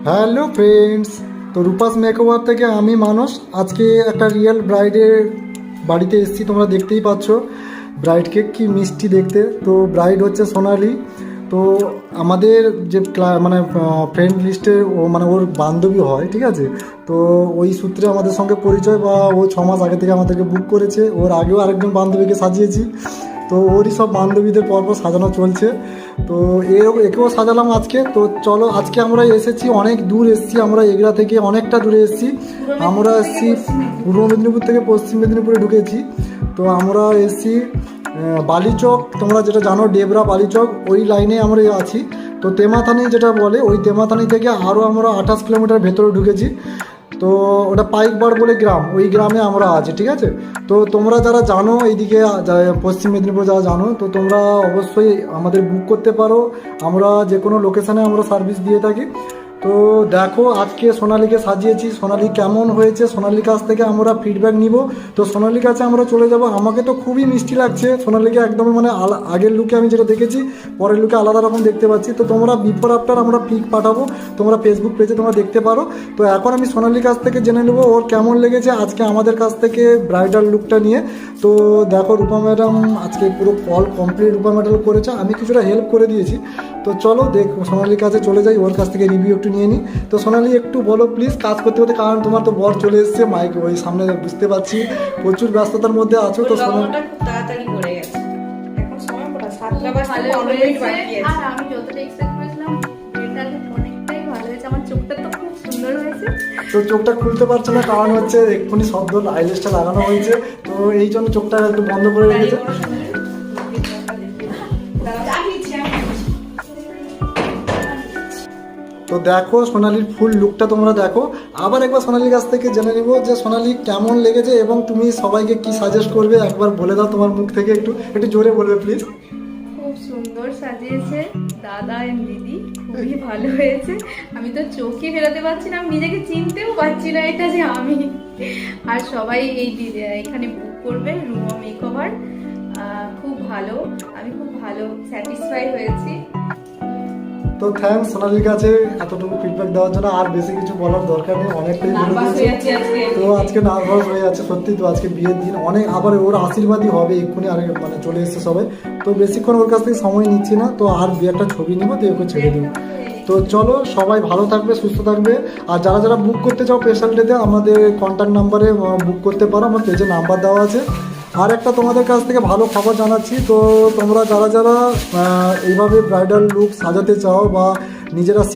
Hello friends, তো Rupa's makeover থেকে আমি মানস আজকে একটা রিয়েল ব্রাইডের বাড়িতে এসেছি। তোমরা দেখতেই পাচ্ছ ব্রাইডকে কি মিষ্টি দেখতে। তো ব্রাইড হচ্ছে সোনালি। তো আমাদের যে মানে ফ্রেন্ড লিস্টে ও মানে ওর বান্ধবী হয়, ঠিক আছে। তো ওই সূত্রে আমাদের সঙ্গে পরিচয়, বা ও 6 মাস আগে থেকে আমাদেরকে বুক করেছে। ওর আগেও আরেকজন বান্ধবীকে সাজিয়েছি, তো ওরই সব বান্ধবীদের পরপর সাজানো চলছে। তো একেও সাজালাম আজকে। তো চলো, আজকে আমরা এসেছি অনেক দূর এসেছি, আমরা এগরা থেকে অনেকটা দূরে এসেছি। আমরা এসেছি পূর্ব মেদিনীপুর থেকে পশ্চিম মেদিনীপুরে ঢুকেছি। তো আমরা এসেছি বালিচক, তোমরা যেটা জানো ডেবরা বালিচক, ওই লাইনে আমরা আছি। তো তেমাথানি যেটা বলে, ওই তেমাথানি থেকে আরও আমরা 28 কিলোমিটার ভেতরে ঢুকেছি। তো ওটা পাইকবাড় বলে গ্রাম, ওই গ্রামে আমরা আছি, ঠিক আছে। তো তোমরা যারা জানো এইদিকে পশ্চিম মেদিনীপুর যারা জানো, তো তোমরা অবশ্যই আমাদের বুক করতে পারো। আমরা যে কোনো লোকেশানে আমরা সার্ভিস দিয়ে থাকি। তো দেখো, আজকে সোনালিকে সাজিয়েছি, সোনালি কেমন হয়েছে সোনালির কাছ থেকে আমরা ফিডব্যাক নিব। তো সোনালির কাছে আমরা চলে যাব। আমাকে তো খুবই মিষ্টি লাগছে সোনালিকে, একদমই মানে আগের লুকে আমি যেটা দেখেছি পরের লুকে আলাদা রকম দেখতে পাচ্ছি। তো তোমরা বিফোর আফটার আমরা পিক পাঠাবো, তোমরা ফেসবুক পেজে তোমরা দেখতে পারো। তো এখন আমি সোনালির কাছ থেকে জেনে নেবো ওর কেমন লেগেছে আজকে আমাদের কাছ থেকে ব্রাইডাল লুকটা নিয়ে। তো দেখো, রূপা ম্যাডাম আজকে পুরো অল কমপ্লিট রূপা ম্যাডাম করেছে, আমি কিছুটা হেল্প করে দিয়েছি। তো চলো সোনালির কাছে চলে যাই, ওর কাছ থেকে রিভিউ একটু নিয়ে নিই। তো সোনালি একটু বলো প্লিজ কাজ করতে করতে, কারণ তোমার তো বর চলে এসেছে মাইক ওই সামনে, বুঝতে পারছি প্রচুর ব্যস্ততার মধ্যে আছো। তো সোনালিটা খুব তাড়াতাড়ি করে গেছে, এখন সময় কটা 7টা বাজতে 15 মিনিট বাকি আছে। আর আমি যতটা এক্সপেক্ট করেছিলাম এটা অনেকটাই ভালো হয়েছে। আমার চোখটা তো খুব সুন্দর হয়েছে। তো চোখটা খুলতে পারছো না, কারণ হচ্ছে এক্ষুনি শব্দ আইলেসটা লাগানো হয়েছে, তো এই জন্য চোখটা একটু বন্ধ করে রেখেছে। তো দেখো সোনালির ফুল লুকটা তোমরা দেখো। আবার একবার সোনালির কাছ থেকে জেনে নিব যে সোনালি কেমন লেগেছে, এবং তুমি সবাইকে কি সাজেস্ট করবে একবার বলে দাও তোমার মুখ থেকে, একটু একটু জোরে বলবে প্লিজ। খুব সুন্দর সাজিয়েছে দাদা এন্ড দিদি, খুবই ভালো হয়েছে। আমি তো চোখে ফেরাতে পারছি না, আমি নিজেকে চিনতেও পারছি না এটা যে আমি। আর সবাই এই এখানে বুক করবে রুমা মেকওভার, খুব ভালো। আমি খুব ভালো স্যাটিসফাই হয়েছি। তো থ্যাঙ্কস সোনালির কাছে এতটুকু ফিডব্যাক দেওয়ার জন্য। আর বেশি কিছু বলার দরকার নেই, অনেকটাই বলে দিয়েছি। তো আজকে নার্ভাস হয়ে যাচ্ছে সত্যি। তো আজকে বিয়ের দিন অনেক, আবার ওর আশীর্বাদই হবে এক্ষুনি, আর মানে চলে এসছে সবাই। তো বেশিক্ষণ ওর কাছ থেকে সময় নিচ্ছি না, তো আর একটা ছবি নিব, তো ওকে ছেড়ে দেবো। তো চলো, সবাই ভালো থাকবে, সুস্থ থাকবে। আর যারা যারা বুক করতে চাও স্পেশাল ডেতে, আমাদের কন্ট্যাক্ট নাম্বারে বুক করতে পারো, আমার পেজে নাম্বার দেওয়া আছে। আর একটা তোমাদের কাছ থেকে ভালো খবর জানাচ্ছি, তো তোমরা যারা যারা এইভাবে ব্রাইডাল লুক সাজাতে চাও বা নিজেরা